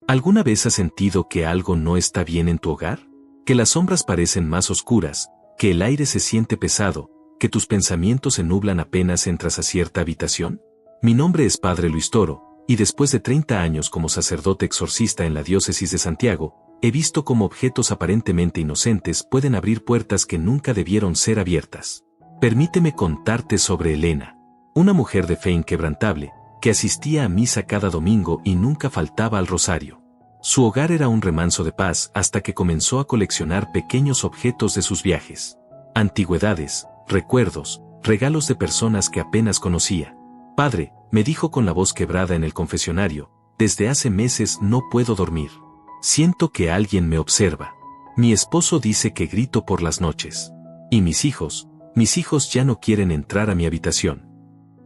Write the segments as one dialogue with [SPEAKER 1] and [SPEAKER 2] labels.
[SPEAKER 1] ¿Alguna vez has sentido que algo no está bien en tu hogar? ¿Que las sombras parecen más oscuras, que el aire se siente pesado, que tus pensamientos se nublan apenas entras a cierta habitación? Mi nombre es Padre Luis Toro, y después de 30 años como sacerdote exorcista en la diócesis de Santiago, he visto cómo objetos aparentemente inocentes pueden abrir puertas que nunca debieron ser abiertas. Permíteme contarte sobre Elena, una mujer de fe inquebrantable, que asistía a misa cada domingo y nunca faltaba al rosario. Su hogar era un remanso de paz hasta que comenzó a coleccionar pequeños objetos de sus viajes. Antigüedades, recuerdos, regalos de personas que apenas conocía. Padre, me dijo con la voz quebrada en el confesionario, desde hace meses no puedo dormir. Siento que alguien me observa. Mi esposo dice que grito por las noches. Y mis hijos ya no quieren entrar a mi habitación.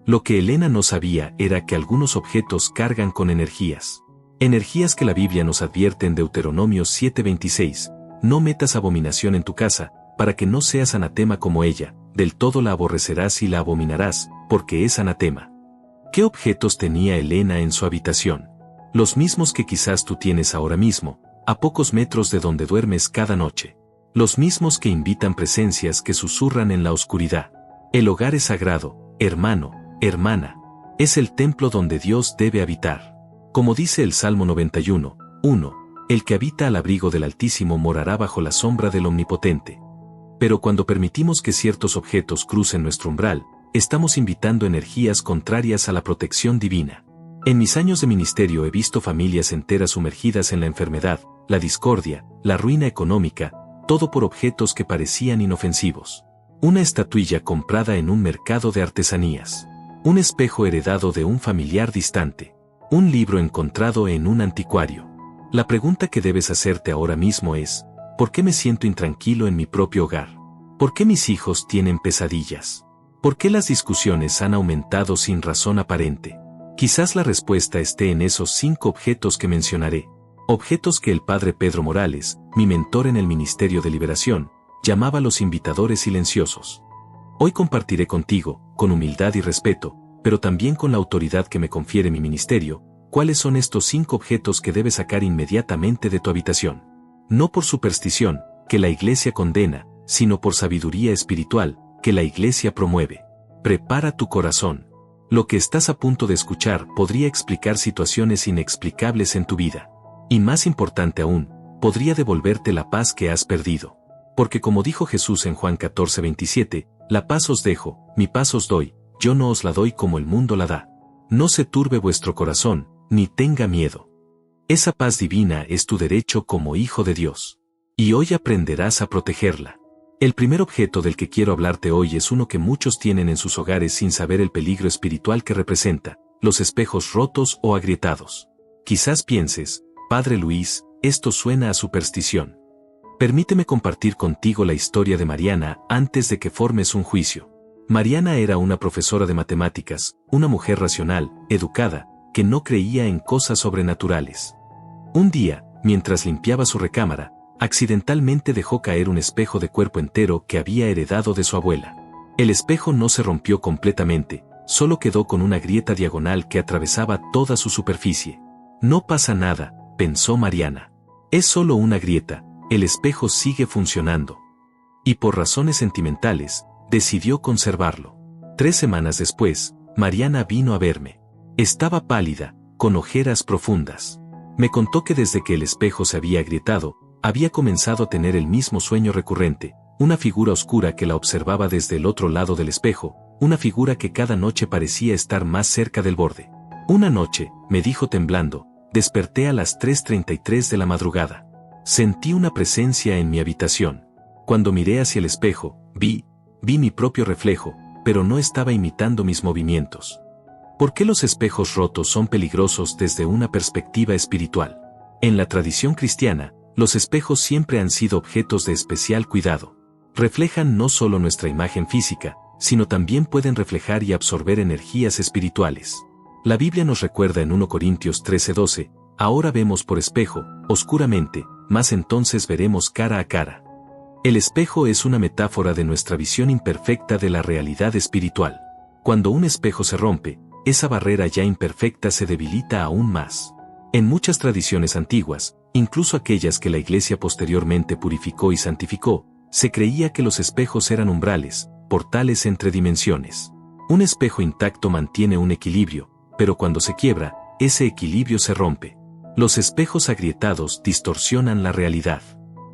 [SPEAKER 1] Lo que Elena no sabía era que algunos objetos cargan con energías. Energías que la Biblia nos advierte en Deuteronomio 7:26. No metas abominación en tu casa, para que no seas anatema como ella, del todo la aborrecerás y la abominarás, porque es anatema. ¿Qué objetos tenía Elena en su habitación? Los mismos que quizás tú tienes ahora mismo, a pocos metros de donde duermes cada noche. Los mismos que invitan presencias que susurran en la oscuridad. El hogar es sagrado, hermano, hermana. Es el templo donde Dios debe habitar. Como dice el Salmo 91:1, el que habita al abrigo del Altísimo morará bajo la sombra del Omnipotente. Pero cuando permitimos que ciertos objetos crucen nuestro umbral, estamos invitando energías contrarias a la protección divina. En mis años de ministerio he visto familias enteras sumergidas en la enfermedad, la discordia, la ruina económica, todo por objetos que parecían inofensivos. Una estatuilla comprada en un mercado de artesanías. Un espejo heredado de un familiar distante. Un libro encontrado en un anticuario. La pregunta que debes hacerte ahora mismo es, ¿por qué me siento intranquilo en mi propio hogar? ¿Por qué mis hijos tienen pesadillas? ¿Por qué las discusiones han aumentado sin razón aparente? Quizás la respuesta esté en esos 5 objetos que mencionaré. Objetos que el padre Pedro Morales, mi mentor en el Ministerio de Liberación, llamaba los invitadores silenciosos. Hoy compartiré contigo, con humildad y respeto, pero también con la autoridad que me confiere mi ministerio, cuáles son estos 5 objetos que debes sacar inmediatamente de tu habitación. No por superstición, que la Iglesia condena, sino por sabiduría espiritual, que la Iglesia promueve. Prepara tu corazón. Lo que estás a punto de escuchar podría explicar situaciones inexplicables en tu vida. Y más importante aún, podría devolverte la paz que has perdido. Porque como dijo Jesús en Juan 14:27, la paz os dejo, mi paz os doy, yo no os la doy como el mundo la da. No se turbe vuestro corazón, ni tenga miedo. Esa paz divina es tu derecho como hijo de Dios. Y hoy aprenderás a protegerla. El primer objeto del que quiero hablarte hoy es uno que muchos tienen en sus hogares sin saber el peligro espiritual que representa, los espejos rotos o agrietados. Quizás pienses, Padre Luis, esto suena a superstición. Permíteme compartir contigo la historia de Mariana antes de que formes un juicio. Mariana era una profesora de matemáticas, una mujer racional, educada, que no creía en cosas sobrenaturales. Un día, mientras limpiaba su recámara, accidentalmente dejó caer un espejo de cuerpo entero que había heredado de su abuela. El espejo no se rompió completamente, solo quedó con una grieta diagonal que atravesaba toda su superficie. No pasa nada, pensó Mariana. Es solo una grieta, el espejo sigue funcionando. Y por razones sentimentales, decidió conservarlo. 3 semanas después, Mariana vino a verme. Estaba pálida, con ojeras profundas. Me contó que desde que el espejo se había agrietado, había comenzado a tener el mismo sueño recurrente, una figura oscura que la observaba desde el otro lado del espejo, una figura que cada noche parecía estar más cerca del borde. Una noche, me dijo temblando, desperté a las 3:33 de la madrugada. Sentí una presencia en mi habitación. Cuando miré hacia el espejo, vi mi propio reflejo, pero no estaba imitando mis movimientos. ¿Por qué los espejos rotos son peligrosos desde una perspectiva espiritual? En la tradición cristiana, los espejos siempre han sido objetos de especial cuidado. Reflejan no solo nuestra imagen física, sino también pueden reflejar y absorber energías espirituales. La Biblia nos recuerda en 1 Corintios 13:12, ahora vemos por espejo, oscuramente, mas entonces veremos cara a cara. El espejo es una metáfora de nuestra visión imperfecta de la realidad espiritual. Cuando un espejo se rompe, esa barrera ya imperfecta se debilita aún más. En muchas tradiciones antiguas, incluso aquellas que la Iglesia posteriormente purificó y santificó, se creía que los espejos eran umbrales, portales entre dimensiones. Un espejo intacto mantiene un equilibrio, pero cuando se quiebra, ese equilibrio se rompe. Los espejos agrietados distorsionan la realidad.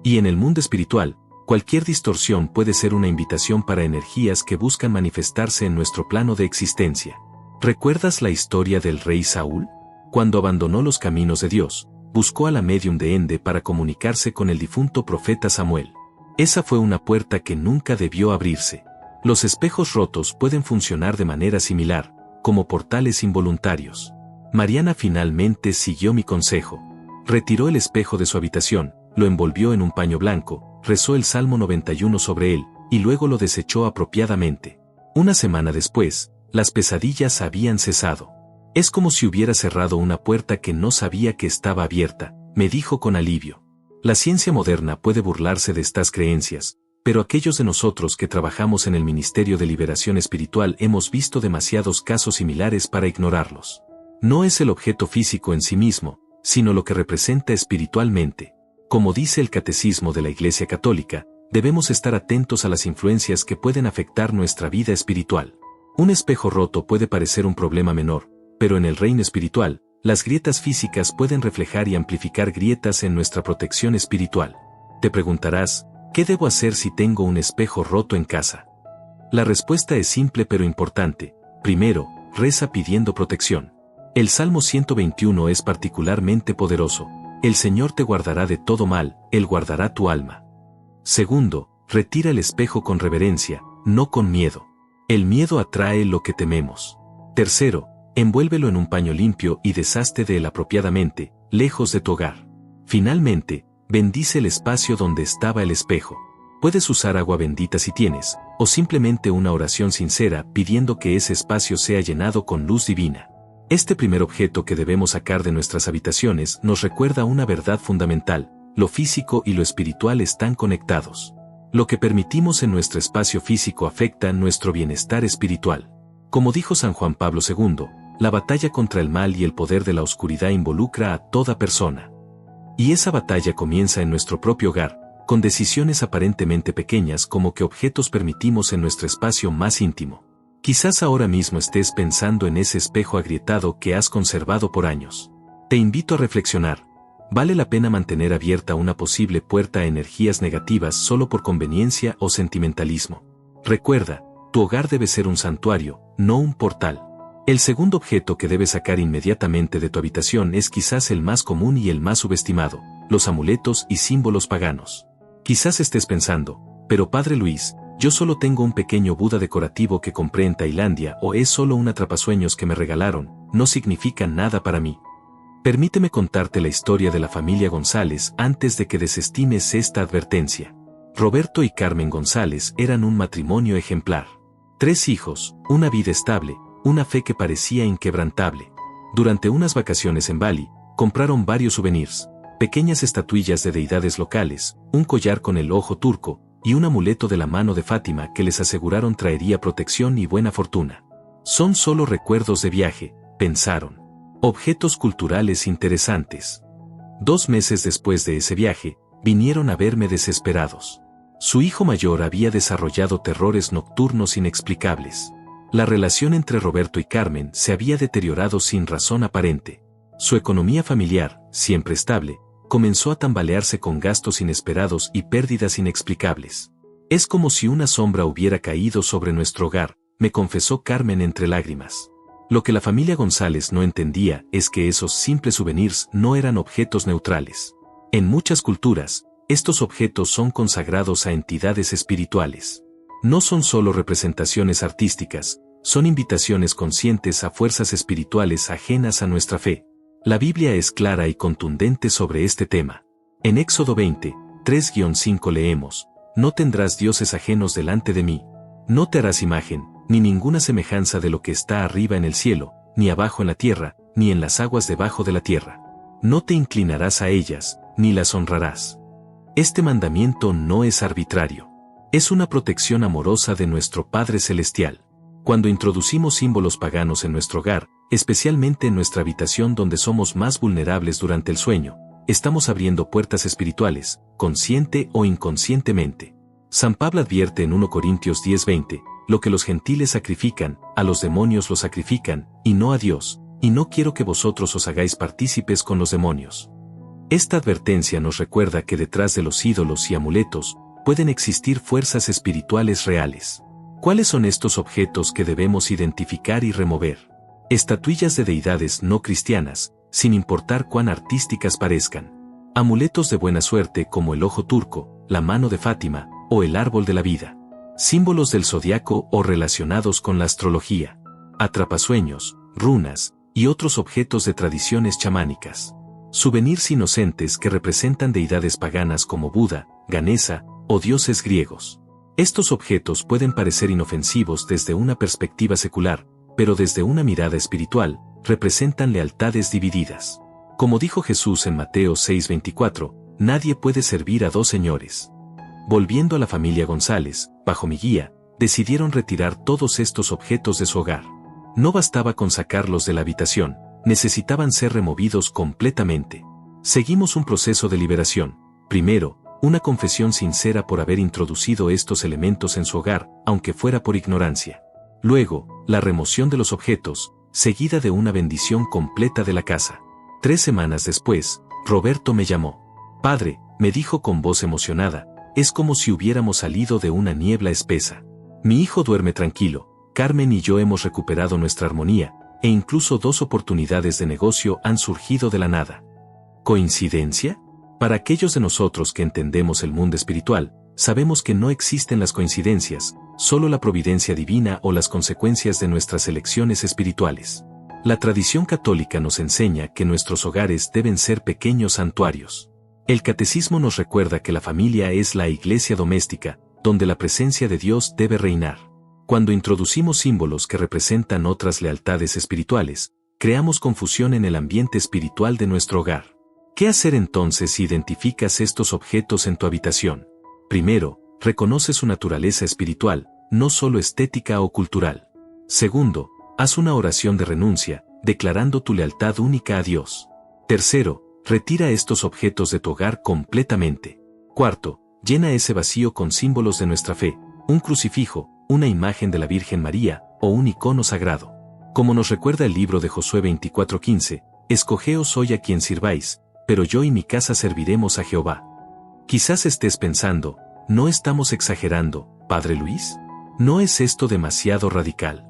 [SPEAKER 1] Y en el mundo espiritual, cualquier distorsión puede ser una invitación para energías que buscan manifestarse en nuestro plano de existencia. ¿Recuerdas la historia del rey Saúl? Cuando abandonó los caminos de Dios, buscó a la médium de Ende para comunicarse con el difunto profeta Samuel. Esa fue una puerta que nunca debió abrirse. Los espejos rotos pueden funcionar de manera similar, como portales involuntarios. Mariana finalmente siguió mi consejo. Retiró el espejo de su habitación, lo envolvió en un paño blanco, rezó el Salmo 91 sobre él, y luego lo desechó apropiadamente. Una semana después, las pesadillas habían cesado. Es como si hubiera cerrado una puerta que no sabía que estaba abierta, me dijo con alivio. La ciencia moderna puede burlarse de estas creencias, pero aquellos de nosotros que trabajamos en el Ministerio de Liberación Espiritual hemos visto demasiados casos similares para ignorarlos. No es el objeto físico en sí mismo, sino lo que representa espiritualmente. Como dice el Catecismo de la Iglesia Católica, debemos estar atentos a las influencias que pueden afectar nuestra vida espiritual. Un espejo roto puede parecer un problema menor, pero en el reino espiritual, las grietas físicas pueden reflejar y amplificar grietas en nuestra protección espiritual. Te preguntarás, ¿qué debo hacer si tengo un espejo roto en casa? La respuesta es simple pero importante. Primero, reza pidiendo protección. El Salmo 121 es particularmente poderoso. El Señor te guardará de todo mal, Él guardará tu alma. Segundo, retira el espejo con reverencia, no con miedo. El miedo atrae lo que tememos. Tercero, envuélvelo en un paño limpio y deshazte de él apropiadamente, lejos de tu hogar. Finalmente, bendice el espacio donde estaba el espejo. Puedes usar agua bendita si tienes, o simplemente una oración sincera pidiendo que ese espacio sea llenado con luz divina. Este primer objeto que debemos sacar de nuestras habitaciones nos recuerda una verdad fundamental: lo físico y lo espiritual están conectados. Lo que permitimos en nuestro espacio físico afecta nuestro bienestar espiritual. Como dijo San Juan Pablo II, la batalla contra el mal y el poder de la oscuridad involucra a toda persona. Y esa batalla comienza en nuestro propio hogar, con decisiones aparentemente pequeñas como qué objetos permitimos en nuestro espacio más íntimo. Quizás ahora mismo estés pensando en ese espejo agrietado que has conservado por años. Te invito a reflexionar. ¿Vale la pena mantener abierta una posible puerta a energías negativas solo por conveniencia o sentimentalismo? Recuerda, tu hogar debe ser un santuario, no un portal. El segundo objeto que debes sacar inmediatamente de tu habitación es quizás el más común y el más subestimado: los amuletos y símbolos paganos. Quizás estés pensando, pero Padre Luis, yo solo tengo un pequeño Buda decorativo que compré en Tailandia, o es solo un atrapasueños que me regalaron, no significa nada para mí. Permíteme contarte la historia de la familia González antes de que desestimes esta advertencia. Roberto y Carmen González eran un matrimonio ejemplar. 3 hijos, una vida estable, una fe que parecía inquebrantable. Durante unas vacaciones en Bali, compraron varios souvenirs, pequeñas estatuillas de deidades locales, un collar con el ojo turco, y un amuleto de la mano de Fátima que les aseguraron traería protección y buena fortuna. Son solo recuerdos de viaje, pensaron. Objetos culturales interesantes. 2 meses después de ese viaje, vinieron a verme desesperados. Su hijo mayor había desarrollado terrores nocturnos inexplicables. La relación entre Roberto y Carmen se había deteriorado sin razón aparente. Su economía familiar, siempre estable, comenzó a tambalearse con gastos inesperados y pérdidas inexplicables. Es como si una sombra hubiera caído sobre nuestro hogar, me confesó Carmen entre lágrimas. Lo que la familia González no entendía es que esos simples souvenirs no eran objetos neutrales. En muchas culturas, estos objetos son consagrados a entidades espirituales. No son solo representaciones artísticas, son invitaciones conscientes a fuerzas espirituales ajenas a nuestra fe. La Biblia es clara y contundente sobre este tema. En Éxodo 20, 3-5 leemos: No tendrás dioses ajenos delante de mí. No te harás imagen, ni ninguna semejanza de lo que está arriba en el cielo, ni abajo en la tierra, ni en las aguas debajo de la tierra. No te inclinarás a ellas, ni las honrarás. Este mandamiento no es arbitrario. Es una protección amorosa de nuestro Padre Celestial. Cuando introducimos símbolos paganos en nuestro hogar, especialmente en nuestra habitación donde somos más vulnerables durante el sueño, estamos abriendo puertas espirituales, consciente o inconscientemente. San Pablo advierte en 1 Corintios 10:20, lo que los gentiles sacrifican, a los demonios lo sacrifican, y no a Dios, y no quiero que vosotros os hagáis partícipes con los demonios. Esta advertencia nos recuerda que detrás de los ídolos y amuletos, pueden existir fuerzas espirituales reales. ¿Cuáles son estos objetos que debemos identificar y remover? Estatuillas de deidades no cristianas, sin importar cuán artísticas parezcan. Amuletos de buena suerte como el ojo turco, la mano de Fátima, o el árbol de la vida. Símbolos del zodiaco o relacionados con la astrología. Atrapasueños, runas, y otros objetos de tradiciones chamánicas. Souvenirs inocentes que representan deidades paganas como Buda, Ganesa, o dioses griegos. Estos objetos pueden parecer inofensivos desde una perspectiva secular, pero desde una mirada espiritual, representan lealtades divididas. Como dijo Jesús en Mateo 6:24, nadie puede servir a dos señores. Volviendo a la familia González, bajo mi guía, decidieron retirar todos estos objetos de su hogar. No bastaba con sacarlos de la habitación, necesitaban ser removidos completamente. Seguimos un proceso de liberación. Primero, una confesión sincera por haber introducido estos elementos en su hogar, aunque fuera por ignorancia. Luego, la remoción de los objetos, seguida de una bendición completa de la casa. 3 semanas después, Roberto me llamó. Padre, me dijo con voz emocionada, es como si hubiéramos salido de una niebla espesa. Mi hijo duerme tranquilo, Carmen y yo hemos recuperado nuestra armonía, e incluso 2 oportunidades de negocio han surgido de la nada. ¿Coincidencia? Para aquellos de nosotros que entendemos el mundo espiritual, sabemos que no existen las coincidencias, solo la providencia divina o las consecuencias de nuestras elecciones espirituales. La tradición católica nos enseña que nuestros hogares deben ser pequeños santuarios. El catecismo nos recuerda que la familia es la iglesia doméstica, donde la presencia de Dios debe reinar. Cuando introducimos símbolos que representan otras lealtades espirituales, creamos confusión en el ambiente espiritual de nuestro hogar. ¿Qué hacer entonces si identificas estos objetos en tu habitación? Primero, reconoce su naturaleza espiritual, no solo estética o cultural. Segundo, haz una oración de renuncia, declarando tu lealtad única a Dios. Tercero, retira estos objetos de tu hogar completamente. Cuarto, llena ese vacío con símbolos de nuestra fe, un crucifijo, una imagen de la Virgen María, o un icono sagrado. Como nos recuerda el libro de Josué 24:15, escogeos hoy a quien sirváis, pero yo y mi casa serviremos a Jehová. Quizás estés pensando, ¿no estamos exagerando, Padre Luis? ¿No es esto demasiado radical?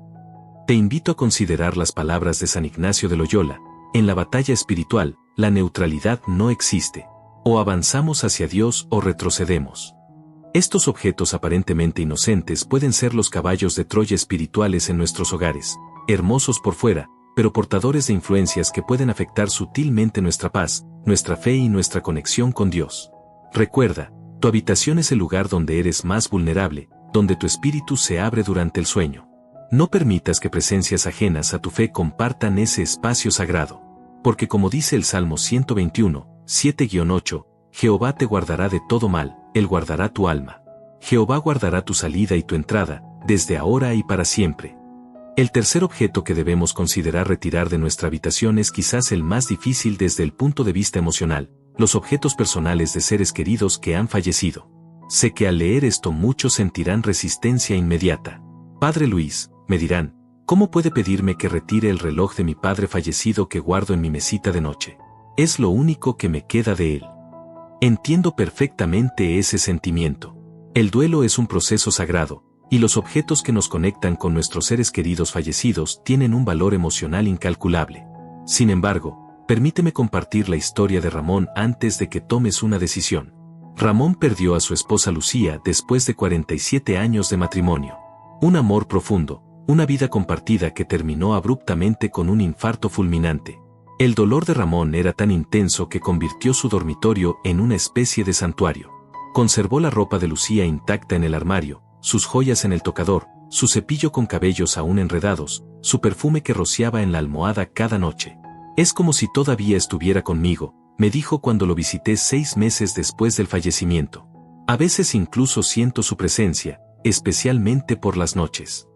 [SPEAKER 1] Te invito a considerar las palabras de San Ignacio de Loyola, en la batalla espiritual, la neutralidad no existe. O avanzamos hacia Dios o retrocedemos. Estos objetos aparentemente inocentes pueden ser los caballos de Troya espirituales en nuestros hogares, hermosos por fuera, pero portadores de influencias que pueden afectar sutilmente nuestra paz, nuestra fe y nuestra conexión con Dios. Recuerda, tu habitación es el lugar donde eres más vulnerable, donde tu espíritu se abre durante el sueño. No permitas que presencias ajenas a tu fe compartan ese espacio sagrado. Porque como dice el Salmo 121, 7-8, Jehová te guardará de todo mal, Él guardará tu alma. Jehová guardará tu salida y tu entrada, desde ahora y para siempre. El tercer objeto que debemos considerar retirar de nuestra habitación es quizás el más difícil desde el punto de vista emocional, los objetos personales de seres queridos que han fallecido. Sé que al leer esto muchos sentirán resistencia inmediata. Padre Luis, me dirán, ¿cómo puede pedirme que retire el reloj de mi padre fallecido que guardo en mi mesita de noche? Es lo único que me queda de él. Entiendo perfectamente ese sentimiento. El duelo es un proceso sagrado, y los objetos que nos conectan con nuestros seres queridos fallecidos tienen un valor emocional incalculable. Sin embargo, permíteme compartir la historia de Ramón antes de que tomes una decisión. Ramón perdió a su esposa Lucía después de 47 años de matrimonio. Un amor profundo, una vida compartida que terminó abruptamente con un infarto fulminante. El dolor de Ramón era tan intenso que convirtió su dormitorio en una especie de santuario. Conservó la ropa de Lucía intacta en el armario, sus joyas en el tocador, su cepillo con cabellos aún enredados, su perfume que rociaba en la almohada cada noche. Es como si todavía estuviera conmigo, me dijo cuando lo visité 6 meses después del fallecimiento. A veces incluso siento su presencia, especialmente por las noches.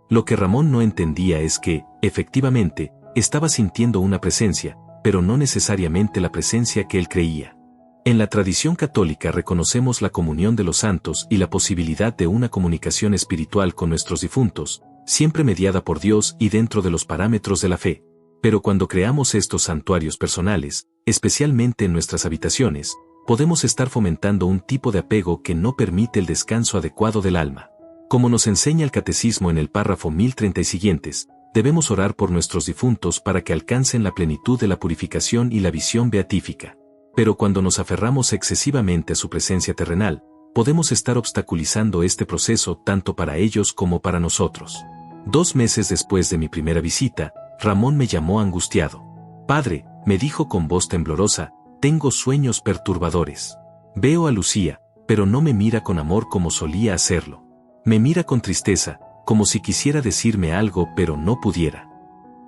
[SPEAKER 1] Lo que Ramón no entendía es que, efectivamente, estaba sintiendo una presencia, pero no necesariamente la presencia que él creía. En la tradición católica reconocemos la comunión de los santos y la posibilidad de una comunicación espiritual con nuestros difuntos, siempre mediada por Dios y dentro de los parámetros de la fe. Pero cuando creamos estos santuarios personales, especialmente en nuestras habitaciones, podemos estar fomentando un tipo de apego que no permite el descanso adecuado del alma. Como nos enseña el Catecismo en el párrafo 1030 y siguientes, debemos orar por nuestros difuntos para que alcancen la plenitud de la purificación y la visión beatífica. Pero cuando nos aferramos excesivamente a su presencia terrenal, podemos estar obstaculizando este proceso tanto para ellos como para nosotros. 2 meses después de mi primera visita, Ramón me llamó angustiado. «Padre», me dijo con voz temblorosa, «tengo sueños perturbadores. Veo a Lucía, pero no me mira con amor como solía hacerlo. Me mira con tristeza, como si quisiera decirme algo pero no pudiera».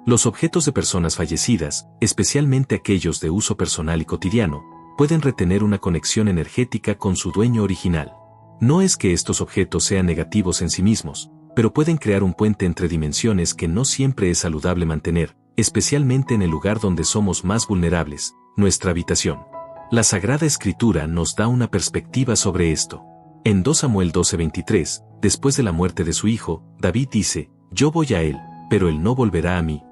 [SPEAKER 1] Los objetos de personas fallecidas, especialmente aquellos de uso personal y cotidiano, pueden retener una conexión energética con su dueño original. No es que estos objetos sean negativos en sí mismos, pero pueden crear un puente entre dimensiones que no siempre es saludable mantener, especialmente en el lugar donde somos más vulnerables, nuestra habitación. La Sagrada Escritura nos da una perspectiva sobre esto. En 2 Samuel 12:23, después de la muerte de su hijo, David dice, «Yo voy a él, pero él no volverá a mí».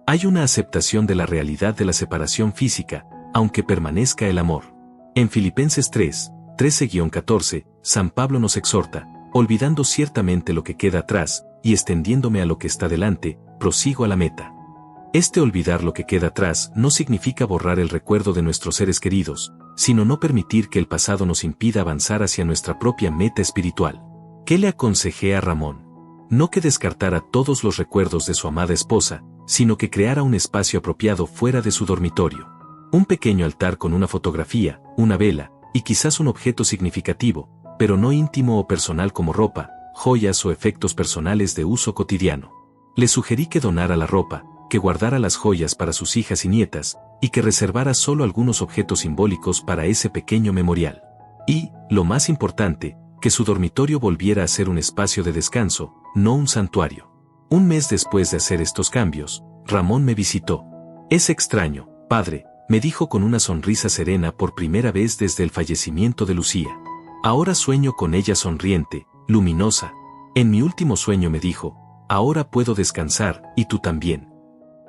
[SPEAKER 1] Hay una aceptación de la realidad de la separación física, aunque permanezca el amor. En Filipenses 3, 13-14, San Pablo nos exhorta, olvidando ciertamente lo que queda atrás, y extendiéndome a lo que está delante, prosigo a la meta. Este olvidar lo que queda atrás no significa borrar el recuerdo de nuestros seres queridos, sino no permitir que el pasado nos impida avanzar hacia nuestra propia meta espiritual. ¿Qué le aconsejé a Ramón? No que descartara todos los recuerdos de su amada esposa, sino que creara un espacio apropiado fuera de su dormitorio. Un pequeño altar con una fotografía, una vela, y quizás un objeto significativo, pero no íntimo o personal como ropa, joyas o efectos personales de uso cotidiano. Le sugerí que donara la ropa, que guardara las joyas para sus hijas y nietas, y que reservara solo algunos objetos simbólicos para ese pequeño memorial. Y, lo más importante, que su dormitorio volviera a ser un espacio de descanso, no un santuario. 1 mes después de hacer estos cambios, Ramón me visitó. «Es extraño, padre», me dijo con una sonrisa serena por primera vez desde el fallecimiento de Lucía. «Ahora sueño con ella sonriente, luminosa. En mi último sueño me dijo, ahora puedo descansar, y tú también».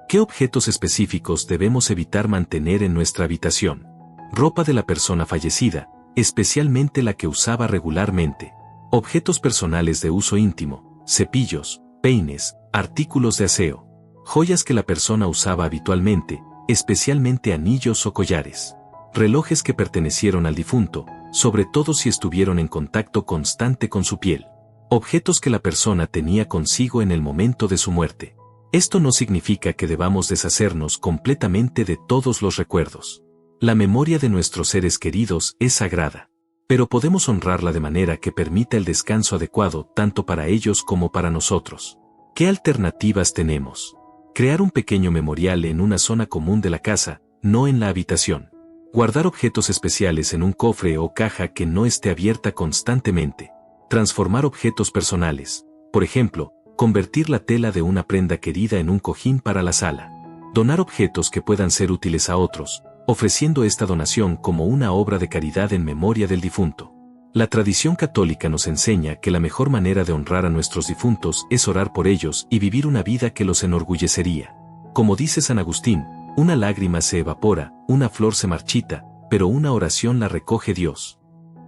[SPEAKER 1] ¿Qué objetos específicos debemos evitar mantener en nuestra habitación? Ropa de la persona fallecida, especialmente la que usaba regularmente. Objetos personales de uso íntimo, cepillos, peines, artículos de aseo. Joyas que la persona usaba habitualmente, especialmente anillos o collares. Relojes que pertenecieron al difunto, sobre todo si estuvieron en contacto constante con su piel. Objetos que la persona tenía consigo en el momento de su muerte. Esto no significa que debamos deshacernos completamente de todos los recuerdos. La memoria de nuestros seres queridos es sagrada, pero podemos honrarla de manera que permita el descanso adecuado tanto para ellos como para nosotros. ¿Qué alternativas tenemos? Crear un pequeño memorial en una zona común de la casa, no en la habitación. Guardar objetos especiales en un cofre o caja que no esté abierta constantemente. Transformar objetos personales, por ejemplo, convertir la tela de una prenda querida en un cojín para la sala. Donar objetos que puedan ser útiles a otros, ofreciendo esta donación como una obra de caridad en memoria del difunto. La tradición católica nos enseña que la mejor manera de honrar a nuestros difuntos es orar por ellos y vivir una vida que los enorgullecería. Como dice San Agustín, una lágrima se evapora, una flor se marchita, pero una oración la recoge Dios.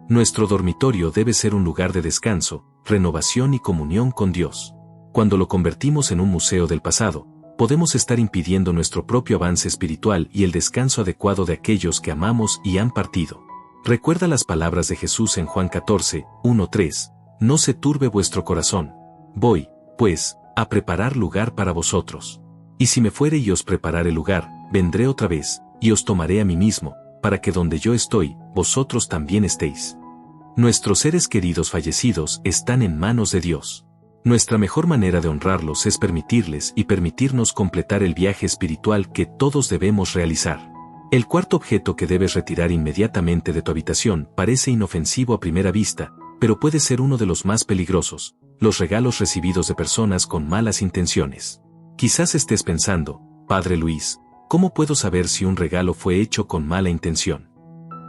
[SPEAKER 1] Nuestro dormitorio debe ser un lugar de descanso, renovación y comunión con Dios. Cuando lo convertimos en un museo del pasado, podemos estar impidiendo nuestro propio avance espiritual y el descanso adecuado de aquellos que amamos y han partido. Recuerda las palabras de Jesús en Juan 14, 1-3, «No se turbe vuestro corazón. Voy, pues, a preparar lugar para vosotros. Y si me fuere y os preparare lugar, vendré otra vez, y os tomaré a mí mismo, para que donde yo estoy, vosotros también estéis». Nuestros seres queridos fallecidos están en manos de Dios. Nuestra mejor manera de honrarlos es permitirles y permitirnos completar el viaje espiritual que todos debemos realizar. El cuarto objeto que debes retirar inmediatamente de tu habitación parece inofensivo a primera vista, pero puede ser uno de los más peligrosos: los regalos recibidos de personas con malas intenciones. Quizás estés pensando, Padre Luis, ¿cómo puedo saber si un regalo fue hecho con mala intención?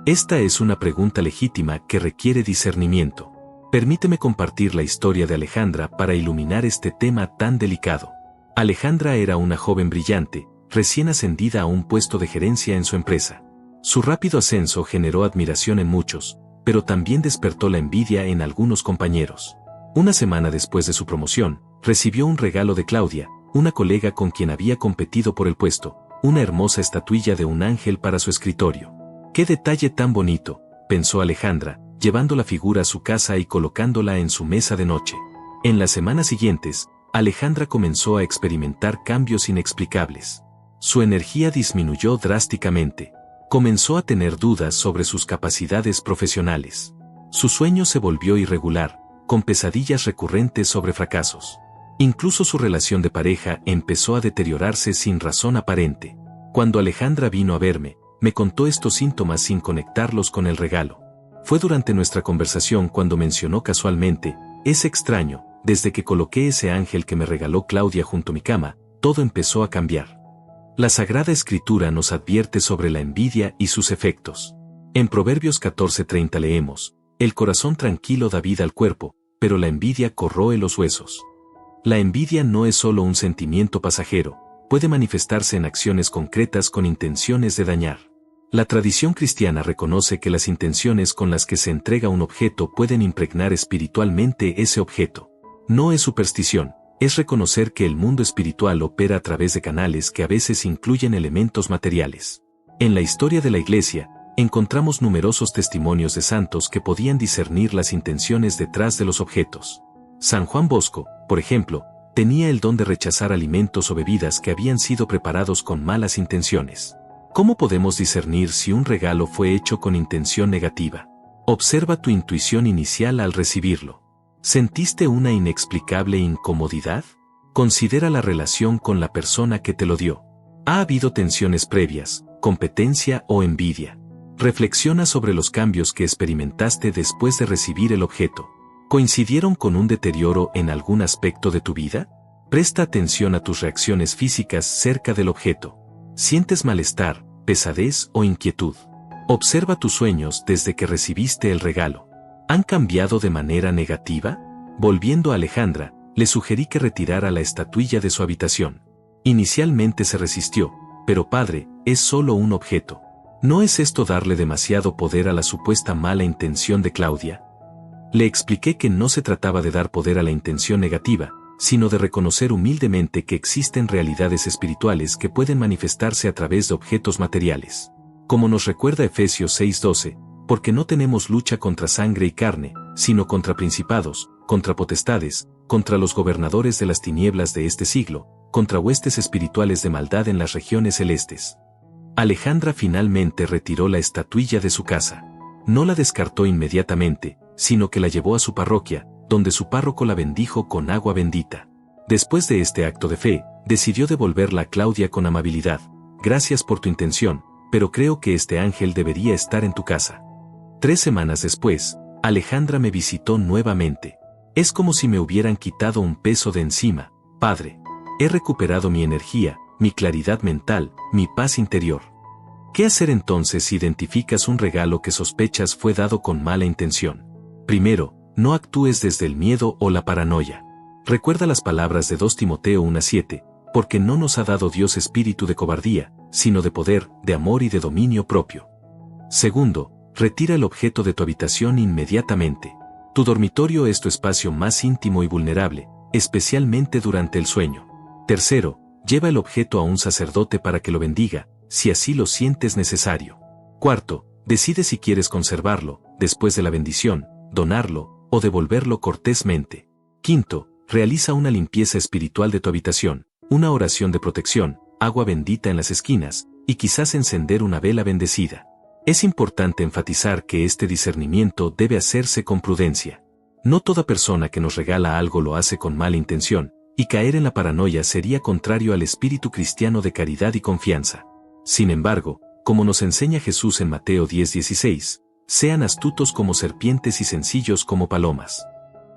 [SPEAKER 1] Esta es una pregunta legítima que requiere discernimiento. Permíteme compartir la historia de Alejandra para iluminar este tema tan delicado. Alejandra era una joven brillante, recién ascendida a un puesto de gerencia en su empresa. Su rápido ascenso generó admiración en muchos, pero también despertó la envidia en algunos compañeros. Una semana después de su promoción, recibió un regalo de Claudia, una colega con quien había competido por el puesto, una hermosa estatuilla de un ángel para su escritorio. ¡Qué detalle tan bonito!, pensó Alejandra, llevando la figura a su casa y colocándola en su mesa de noche. En las semanas siguientes, Alejandra comenzó a experimentar cambios inexplicables. Su energía disminuyó drásticamente. Comenzó a tener dudas sobre sus capacidades profesionales. Su sueño se volvió irregular, con pesadillas recurrentes sobre fracasos. Incluso su relación de pareja empezó a deteriorarse sin razón aparente. Cuando Alejandra vino a verme, me contó estos síntomas sin conectarlos con el regalo. Fue durante nuestra conversación cuando mencionó casualmente: es extraño, desde que coloqué ese ángel que me regaló Claudia junto a mi cama, todo empezó a cambiar. La Sagrada Escritura nos advierte sobre la envidia y sus efectos. En Proverbios 14:30 leemos: el corazón tranquilo da vida al cuerpo, pero la envidia corroe los huesos. La envidia no es solo un sentimiento pasajero, puede manifestarse en acciones concretas con intenciones de dañar. La tradición cristiana reconoce que las intenciones con las que se entrega un objeto pueden impregnar espiritualmente ese objeto. No es superstición, es reconocer que el mundo espiritual opera a través de canales que a veces incluyen elementos materiales. En la historia de la Iglesia, encontramos numerosos testimonios de santos que podían discernir las intenciones detrás de los objetos. San Juan Bosco, por ejemplo, tenía el don de rechazar alimentos o bebidas que habían sido preparados con malas intenciones. ¿Cómo podemos discernir si un regalo fue hecho con intención negativa? Observa tu intuición inicial al recibirlo. ¿Sentiste una inexplicable incomodidad? Considera la relación con la persona que te lo dio. ¿Ha habido tensiones previas, competencia o envidia? Reflexiona sobre los cambios que experimentaste después de recibir el objeto. ¿Coincidieron con un deterioro en algún aspecto de tu vida? Presta atención a tus reacciones físicas cerca del objeto. ¿Sientes malestar, pesadez o inquietud? Observa tus sueños desde que recibiste el regalo. ¿Han cambiado de manera negativa? Volviendo a Alejandra, le sugerí que retirara la estatuilla de su habitación. Inicialmente se resistió, pero padre, es solo un objeto. ¿No es esto darle demasiado poder a la supuesta mala intención de Claudia? Le expliqué que no se trataba de dar poder a la intención negativa, sino de reconocer humildemente que existen realidades espirituales que pueden manifestarse a través de objetos materiales. Como nos recuerda Efesios 6:12, porque no tenemos lucha contra sangre y carne, sino contra principados, contra potestades, contra los gobernadores de las tinieblas de este siglo, contra huestes espirituales de maldad en las regiones celestes. Alejandra finalmente retiró la estatuilla de su casa. No la descartó inmediatamente, sino que la llevó a su parroquia, donde su párroco la bendijo con agua bendita. Después de este acto de fe, decidió devolverla a Claudia con amabilidad. Gracias por tu intención, pero creo que este ángel debería estar en tu casa. 3 semanas después, Alejandra me visitó nuevamente. Es como si me hubieran quitado un peso de encima. Padre, he recuperado mi energía, mi claridad mental, mi paz interior. ¿Qué hacer entonces si identificas un regalo que sospechas fue dado con mala intención? Primero, no actúes desde el miedo o la paranoia. Recuerda las palabras de 2 Timoteo 1:7, porque no nos ha dado Dios espíritu de cobardía, sino de poder, de amor y de dominio propio. Segundo, retira el objeto de tu habitación inmediatamente. Tu dormitorio es tu espacio más íntimo y vulnerable, especialmente durante el sueño. Tercero, lleva el objeto a un sacerdote para que lo bendiga, si así lo sientes necesario. Cuarto, decide si quieres conservarlo, después de la bendición, donarlo, o devolverlo cortésmente. Quinto, realiza una limpieza espiritual de tu habitación, una oración de protección, agua bendita en las esquinas, y quizás encender una vela bendecida. Es importante enfatizar que este discernimiento debe hacerse con prudencia. No toda persona que nos regala algo lo hace con mala intención, y caer en la paranoia sería contrario al espíritu cristiano de caridad y confianza. Sin embargo, como nos enseña Jesús en Mateo 10:16, sean astutos como serpientes y sencillos como palomas.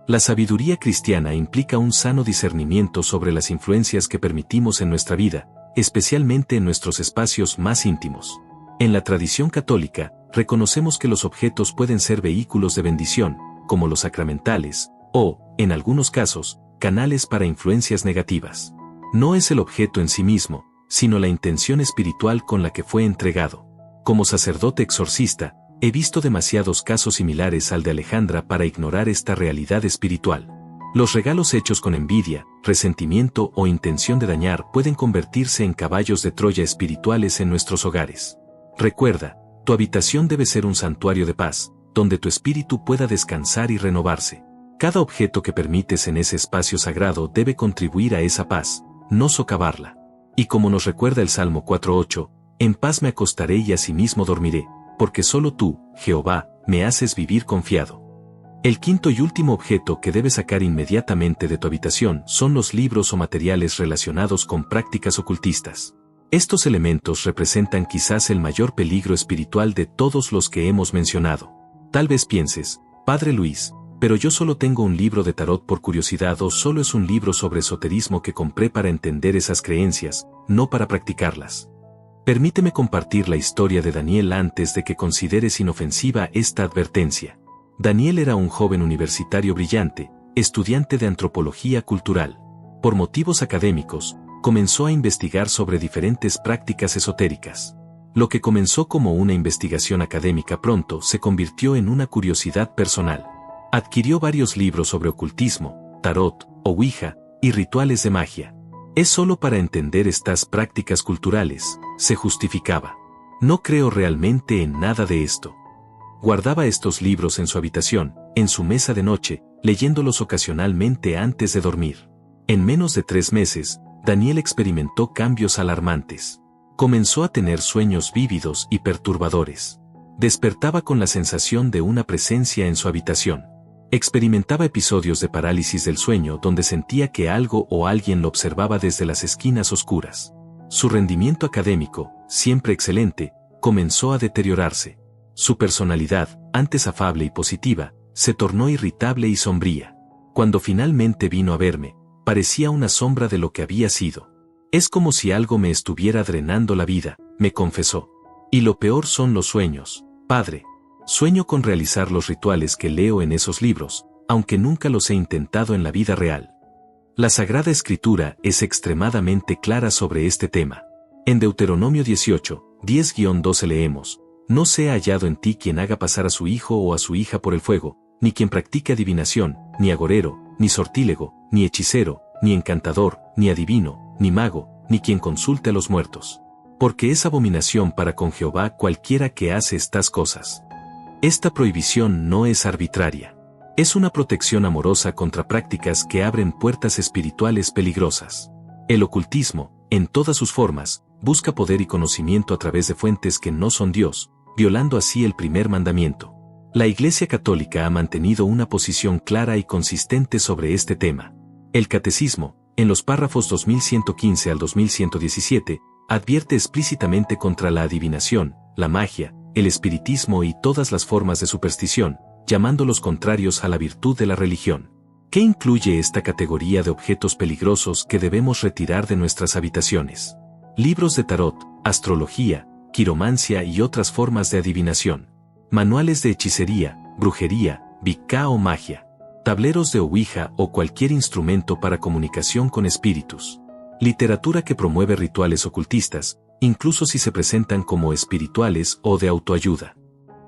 [SPEAKER 1] La sabiduría cristiana implica un sano discernimiento sobre las influencias que permitimos en nuestra vida, especialmente en nuestros espacios más íntimos. En la tradición católica, reconocemos que los objetos pueden ser vehículos de bendición, como los sacramentales, o, en algunos casos, canales para influencias negativas. No es el objeto en sí mismo, sino la intención espiritual con la que fue entregado. Como sacerdote exorcista, he visto demasiados casos similares al de Alejandra para ignorar esta realidad espiritual. Los regalos hechos con envidia, resentimiento o intención de dañar pueden convertirse en caballos de Troya espirituales en nuestros hogares. Recuerda, tu habitación debe ser un santuario de paz, donde tu espíritu pueda descansar y renovarse. Cada objeto que permites en ese espacio sagrado debe contribuir a esa paz, no socavarla. Y como nos recuerda el Salmo 4:8, en paz me acostaré y asimismo dormiré, porque solo tú, Jehová, me haces vivir confiado. El quinto y último objeto que debes sacar inmediatamente de tu habitación son los libros o materiales relacionados con prácticas ocultistas. Estos elementos representan quizás el mayor peligro espiritual de todos los que hemos mencionado. Tal vez pienses, Padre Luis, pero yo solo tengo un libro de tarot por curiosidad o solo es un libro sobre esoterismo que compré para entender esas creencias, no para practicarlas. Permíteme compartir la historia de Daniel antes de que consideres inofensiva esta advertencia. Daniel era un joven universitario brillante, estudiante de antropología cultural. Por motivos académicos, comenzó a investigar sobre diferentes prácticas esotéricas. Lo que comenzó como una investigación académica pronto se convirtió en una curiosidad personal. Adquirió varios libros sobre ocultismo, tarot, ouija, y rituales de magia. Es solo para entender estas prácticas culturales, se justificaba. No creo realmente en nada de esto. Guardaba estos libros en su habitación, en su mesa de noche, leyéndolos ocasionalmente antes de dormir. En menos de 3 meses, Daniel experimentó cambios alarmantes. Comenzó a tener sueños vívidos y perturbadores. Despertaba con la sensación de una presencia en su habitación. Experimentaba episodios de parálisis del sueño donde sentía que algo o alguien lo observaba desde las esquinas oscuras. Su rendimiento académico, siempre excelente, comenzó a deteriorarse. Su personalidad, antes afable y positiva, se tornó irritable y sombría. Cuando finalmente vino a verme, parecía una sombra de lo que había sido. Es como si algo me estuviera drenando la vida, me confesó. Y lo peor son los sueños, padre. Sueño con realizar los rituales que leo en esos libros, aunque nunca los he intentado en la vida real. La Sagrada Escritura es extremadamente clara sobre este tema. En Deuteronomio 18, 10-12 leemos, no sea hallado en ti quien haga pasar a su hijo o a su hija por el fuego, ni quien practique adivinación, ni agorero, ni sortílego, ni hechicero, ni encantador, ni adivino, ni mago, ni quien consulte a los muertos. Porque es abominación para con Jehová cualquiera que hace estas cosas. Esta prohibición no es arbitraria. Es una protección amorosa contra prácticas que abren puertas espirituales peligrosas. El ocultismo, en todas sus formas, busca poder y conocimiento a través de fuentes que no son Dios, violando así el primer mandamiento. La Iglesia Católica ha mantenido una posición clara y consistente sobre este tema. El Catecismo, en los párrafos 2115 al 2117, advierte explícitamente contra la adivinación, la magia, el espiritismo y todas las formas de superstición, llamándolos contrarios a la virtud de la religión. ¿Qué incluye esta categoría de objetos peligrosos que debemos retirar de nuestras habitaciones? Libros de tarot, astrología, quiromancia y otras formas de adivinación. Manuales de hechicería, brujería, wicca o magia. Tableros de ouija o cualquier instrumento para comunicación con espíritus. Literatura que promueve rituales ocultistas, incluso si se presentan como espirituales o de autoayuda.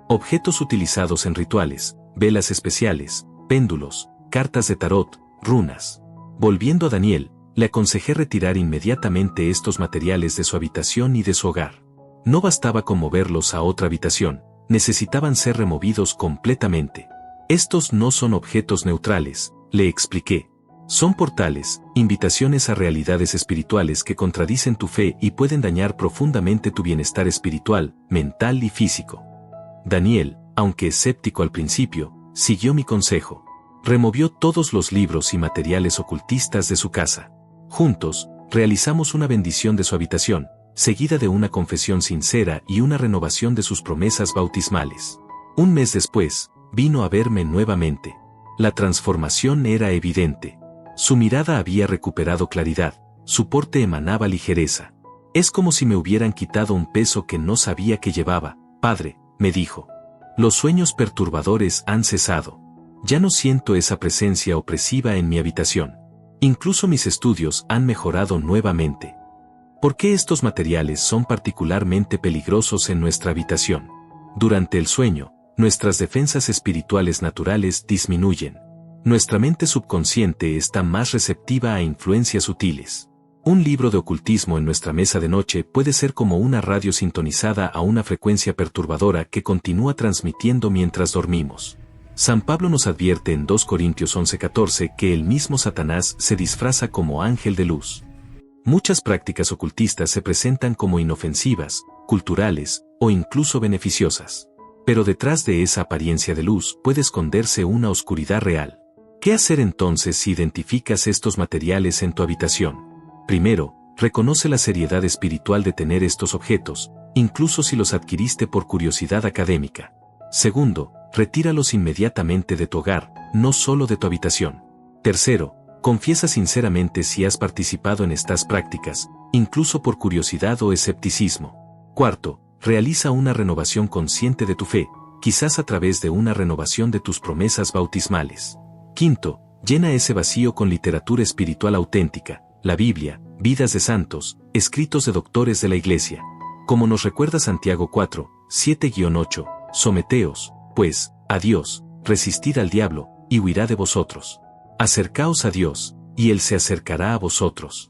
[SPEAKER 1] Objetos utilizados en rituales, velas especiales, péndulos, cartas de tarot, runas. Volviendo a Daniel, le aconsejé retirar inmediatamente estos materiales de su habitación y de su hogar. No bastaba con moverlos a otra habitación, necesitaban ser removidos completamente. Estos no son objetos neutrales, le expliqué. Son portales, invitaciones a realidades espirituales que contradicen tu fe y pueden dañar profundamente tu bienestar espiritual, mental y físico. Daniel, aunque escéptico al principio, siguió mi consejo. Removió todos los libros y materiales ocultistas de su casa. Juntos, realizamos una bendición de su habitación, seguida de una confesión sincera y una renovación de sus promesas bautismales. Un mes después, vino a verme nuevamente. La transformación era evidente. Su mirada había recuperado claridad, su porte emanaba ligereza. Es como si me hubieran quitado un peso que no sabía que llevaba. Padre, me dijo. Los sueños perturbadores han cesado. Ya no siento esa presencia opresiva en mi habitación. Incluso mis estudios han mejorado nuevamente. ¿Por qué estos materiales son particularmente peligrosos en nuestra habitación? Durante el sueño, nuestras defensas espirituales naturales disminuyen. Nuestra mente subconsciente está más receptiva a influencias sutiles. Un libro de ocultismo en nuestra mesa de noche puede ser como una radio sintonizada a una frecuencia perturbadora que continúa transmitiendo mientras dormimos. San Pablo nos advierte en 2 Corintios 11:14 que el mismo Satanás se disfraza como ángel de luz. Muchas prácticas ocultistas se presentan como inofensivas, culturales o incluso beneficiosas. Pero detrás de esa apariencia de luz puede esconderse una oscuridad real. ¿Qué hacer entonces si identificas estos materiales en tu habitación? Primero, reconoce la seriedad espiritual de tener estos objetos, incluso si los adquiriste por curiosidad académica. Segundo, retíralos inmediatamente de tu hogar, no solo de tu habitación. Tercero, confiesa sinceramente si has participado en estas prácticas, incluso por curiosidad o escepticismo. Cuarto, realiza una renovación consciente de tu fe, quizás a través de una renovación de tus promesas bautismales. Quinto, llena ese vacío con literatura espiritual auténtica, la Biblia, vidas de santos, escritos de doctores de la Iglesia. Como nos recuerda Santiago 4, 7-8, someteos, pues, a Dios, resistid al diablo, y huirá de vosotros. Acercaos a Dios, y Él se acercará a vosotros.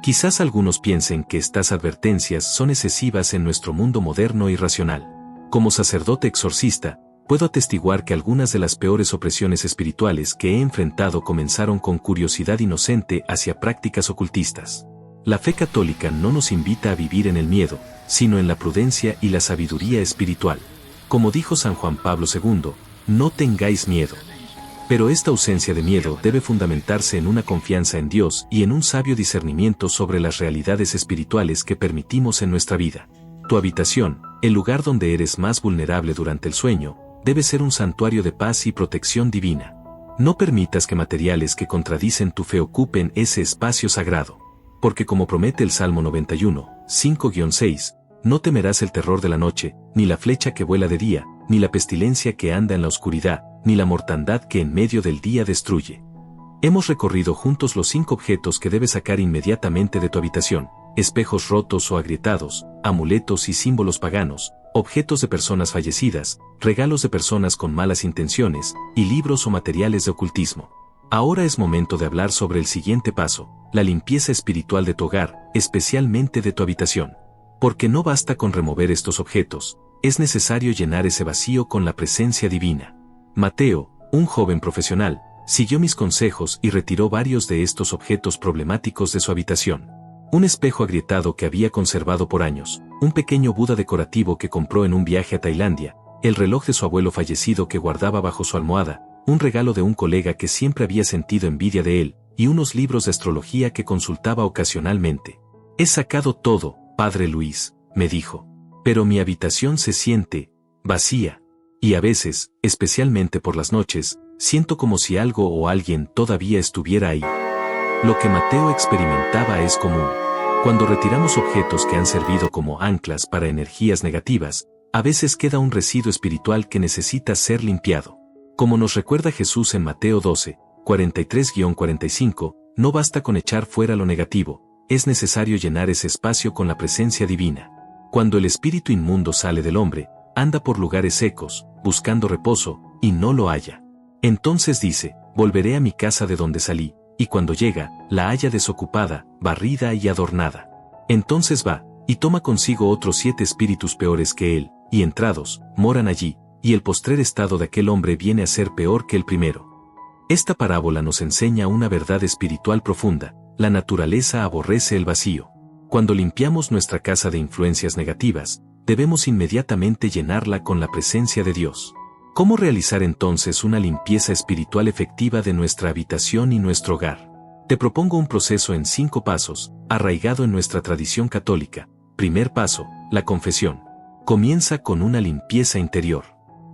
[SPEAKER 1] Quizás algunos piensen que estas advertencias son excesivas en nuestro mundo moderno y racional. Como sacerdote exorcista, puedo atestiguar que algunas de las peores opresiones espirituales que he enfrentado comenzaron con curiosidad inocente hacia prácticas ocultistas. La fe católica no nos invita a vivir en el miedo, sino en la prudencia y la sabiduría espiritual. Como dijo San Juan Pablo II, no tengáis miedo. Pero esta ausencia de miedo debe fundamentarse en una confianza en Dios y en un sabio discernimiento sobre las realidades espirituales que permitimos en nuestra vida. Tu habitación, el lugar donde eres más vulnerable durante el sueño, debe ser un santuario de paz y protección divina. No permitas que materiales que contradicen tu fe ocupen ese espacio sagrado. Porque como promete el Salmo 91, 5-6, no temerás el terror de la noche, ni la flecha que vuela de día, ni la pestilencia que anda en la oscuridad, ni la mortandad que en medio del día destruye. Hemos recorrido juntos los 5 objetos que debes sacar inmediatamente de tu habitación: espejos rotos o agrietados, amuletos y símbolos paganos, objetos de personas fallecidas, regalos de personas con malas intenciones, y libros o materiales de ocultismo. Ahora es momento de hablar sobre el siguiente paso, la limpieza espiritual de tu hogar, especialmente de tu habitación. Porque no basta con remover estos objetos, es necesario llenar ese vacío con la presencia divina. Mateo, un joven profesional, siguió mis consejos y retiró varios de estos objetos problemáticos de su habitación. Un espejo agrietado que había conservado por años, un pequeño Buda decorativo que compró en un viaje a Tailandia, el reloj de su abuelo fallecido que guardaba bajo su almohada, un regalo de un colega que siempre había sentido envidia de él, y unos libros de astrología que consultaba ocasionalmente. He sacado todo, Padre Luis, me dijo. Pero mi habitación se siente vacía. Y a veces, especialmente por las noches, siento como si algo o alguien todavía estuviera ahí. Lo que Mateo experimentaba es común. Cuando retiramos objetos que han servido como anclas para energías negativas, a veces queda un residuo espiritual que necesita ser limpiado. Como nos recuerda Jesús en Mateo 12, 43-45, no basta con echar fuera lo negativo, es necesario llenar ese espacio con la presencia divina. Cuando el espíritu inmundo sale del hombre, anda por lugares secos, buscando reposo, y no lo halla. Entonces dice, volveré a mi casa de donde salí, y cuando llega, la halla desocupada, barrida y adornada. Entonces va, y toma consigo otros 7 espíritus peores que él, y entrados, moran allí, y el postrer estado de aquel hombre viene a ser peor que el primero. Esta parábola nos enseña una verdad espiritual profunda: la naturaleza aborrece el vacío. Cuando limpiamos nuestra casa de influencias negativas, debemos inmediatamente llenarla con la presencia de Dios. ¿Cómo realizar entonces una limpieza espiritual efectiva de nuestra habitación y nuestro hogar? Te propongo un proceso en 5 pasos, arraigado en nuestra tradición católica. Primer paso, la confesión. Comienza con una limpieza interior.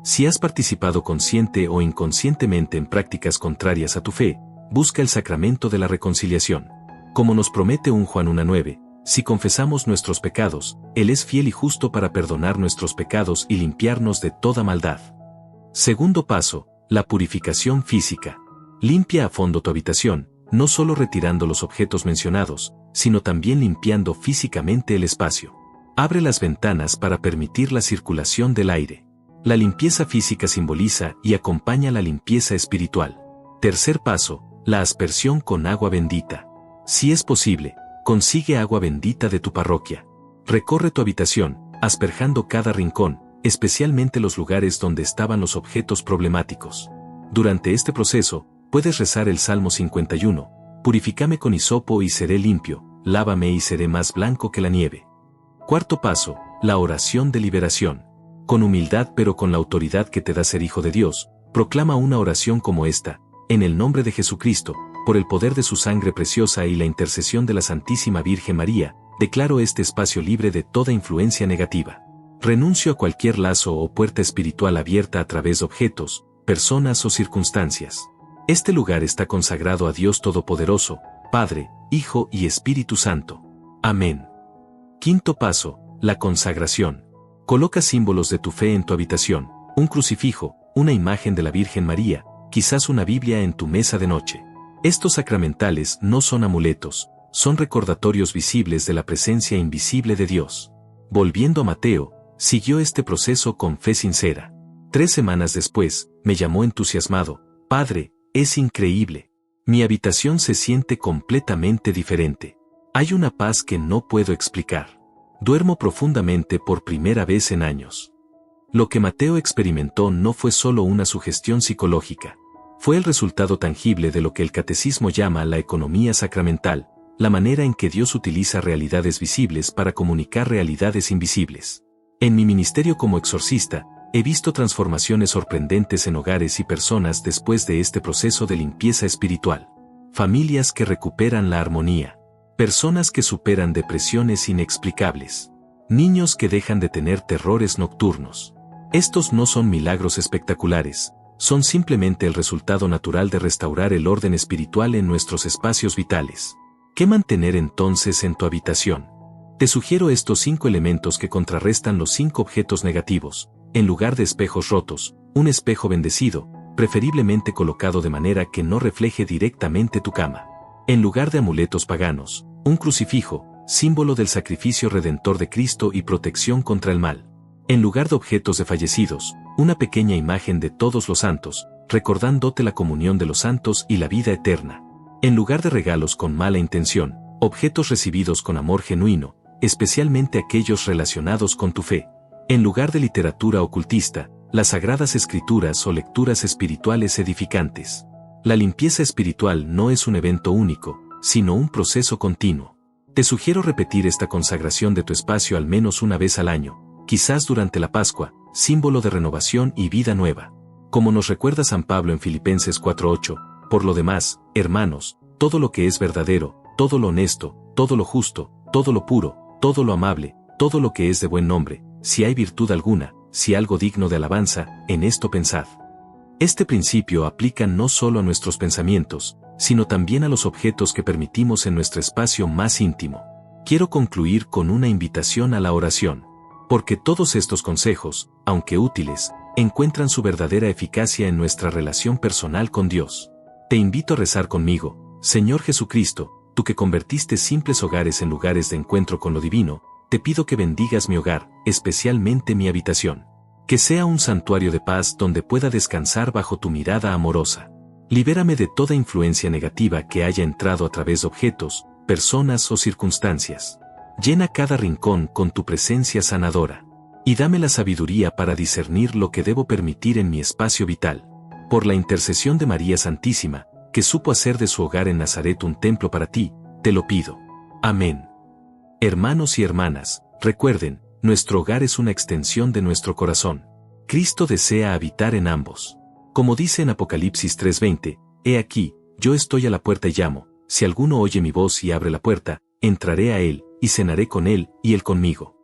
[SPEAKER 1] Si has participado consciente o inconscientemente en prácticas contrarias a tu fe, busca el sacramento de la reconciliación. Como nos promete un Juan 1:9, Si confesamos nuestros pecados, Él es fiel y justo para perdonar nuestros pecados y limpiarnos de toda maldad. Segundo paso, la purificación física. Limpia a fondo tu habitación, no solo retirando los objetos mencionados, sino también limpiando físicamente el espacio. Abre las ventanas para permitir la circulación del aire. La limpieza física simboliza y acompaña la limpieza espiritual. Tercer paso, la aspersión con agua bendita. Si es posible, consigue agua bendita de tu parroquia. Recorre tu habitación, asperjando cada rincón, especialmente los lugares donde estaban los objetos problemáticos. Durante este proceso, puedes rezar el Salmo 51, purifícame con hisopo y seré limpio, lávame y seré más blanco que la nieve. Cuarto paso, la oración de liberación. Con humildad pero con la autoridad que te da ser hijo de Dios, proclama una oración como esta: en el nombre de Jesucristo, por el poder de su sangre preciosa y la intercesión de la Santísima Virgen María, declaro este espacio libre de toda influencia negativa. Renuncio a cualquier lazo o puerta espiritual abierta a través de objetos, personas o circunstancias. Este lugar está consagrado a Dios Todopoderoso, Padre, Hijo y Espíritu Santo. Amén. Quinto paso, la consagración. Coloca símbolos de tu fe en tu habitación, un crucifijo, una imagen de la Virgen María, quizás una Biblia en tu mesa de noche. Estos sacramentales no son amuletos, son recordatorios visibles de la presencia invisible de Dios. Volviendo a Mateo, siguió este proceso con fe sincera. 3 semanas después, me llamó entusiasmado: Padre, es increíble. Mi habitación se siente completamente diferente. Hay una paz que no puedo explicar. Duermo profundamente por primera vez en años. Lo que Mateo experimentó no fue solo una sugestión psicológica. Fue el resultado tangible de lo que el catecismo llama la economía sacramental, la manera en que Dios utiliza realidades visibles para comunicar realidades invisibles. En mi ministerio como exorcista, he visto transformaciones sorprendentes en hogares y personas después de este proceso de limpieza espiritual. Familias que recuperan la armonía. Personas que superan depresiones inexplicables. Niños que dejan de tener terrores nocturnos. Estos no son milagros espectaculares, son simplemente el resultado natural de restaurar el orden espiritual en nuestros espacios vitales. ¿Qué mantener entonces en tu habitación? Te sugiero estos 5 elementos que contrarrestan los 5 objetos negativos. En lugar de espejos rotos, un espejo bendecido, preferiblemente colocado de manera que no refleje directamente tu cama. En lugar de amuletos paganos, un crucifijo, símbolo del sacrificio redentor de Cristo y protección contra el mal. En lugar de objetos de fallecidos, una pequeña imagen de todos los santos, recordándote la comunión de los santos y la vida eterna. En lugar de regalos con mala intención, objetos recibidos con amor genuino, especialmente aquellos relacionados con tu fe. En lugar de literatura ocultista, las sagradas escrituras o lecturas espirituales edificantes. La limpieza espiritual no es un evento único, sino un proceso continuo. Te sugiero repetir esta consagración de tu espacio al menos una vez al año, quizás durante la Pascua, símbolo de renovación y vida nueva. Como nos recuerda San Pablo en Filipenses 4:8, por lo demás, hermanos, todo lo que es verdadero, todo lo honesto, todo lo justo, todo lo puro, todo lo amable, todo lo que es de buen nombre, si hay virtud alguna, si algo digno de alabanza, en esto pensad. Este principio aplica no solo a nuestros pensamientos, sino también a los objetos que permitimos en nuestro espacio más íntimo. Quiero concluir con una invitación a la oración. Porque todos estos consejos, aunque útiles, encuentran su verdadera eficacia en nuestra relación personal con Dios. Te invito a rezar conmigo: Señor Jesucristo, tú que convertiste simples hogares en lugares de encuentro con lo divino, te pido que bendigas mi hogar, especialmente mi habitación. Que sea un santuario de paz donde pueda descansar bajo tu mirada amorosa. Libérame de toda influencia negativa que haya entrado a través de objetos, personas o circunstancias. Llena cada rincón con tu presencia sanadora. Y dame la sabiduría para discernir lo que debo permitir en mi espacio vital. Por la intercesión de María Santísima, que supo hacer de su hogar en Nazaret un templo para ti, te lo pido. Amén. Hermanos y hermanas, recuerden, nuestro hogar es una extensión de nuestro corazón. Cristo desea habitar en ambos. Como dice en Apocalipsis 3:20, he aquí, yo estoy a la puerta y llamo, si alguno oye mi voz y abre la puerta, entraré a él, y cenaré con él, y él conmigo.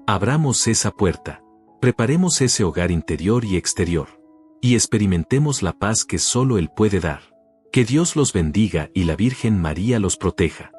[SPEAKER 1] Abramos esa puerta. Preparemos ese hogar interior y exterior. Y experimentemos la paz que solo Él puede dar. Que Dios los bendiga y la Virgen María los proteja.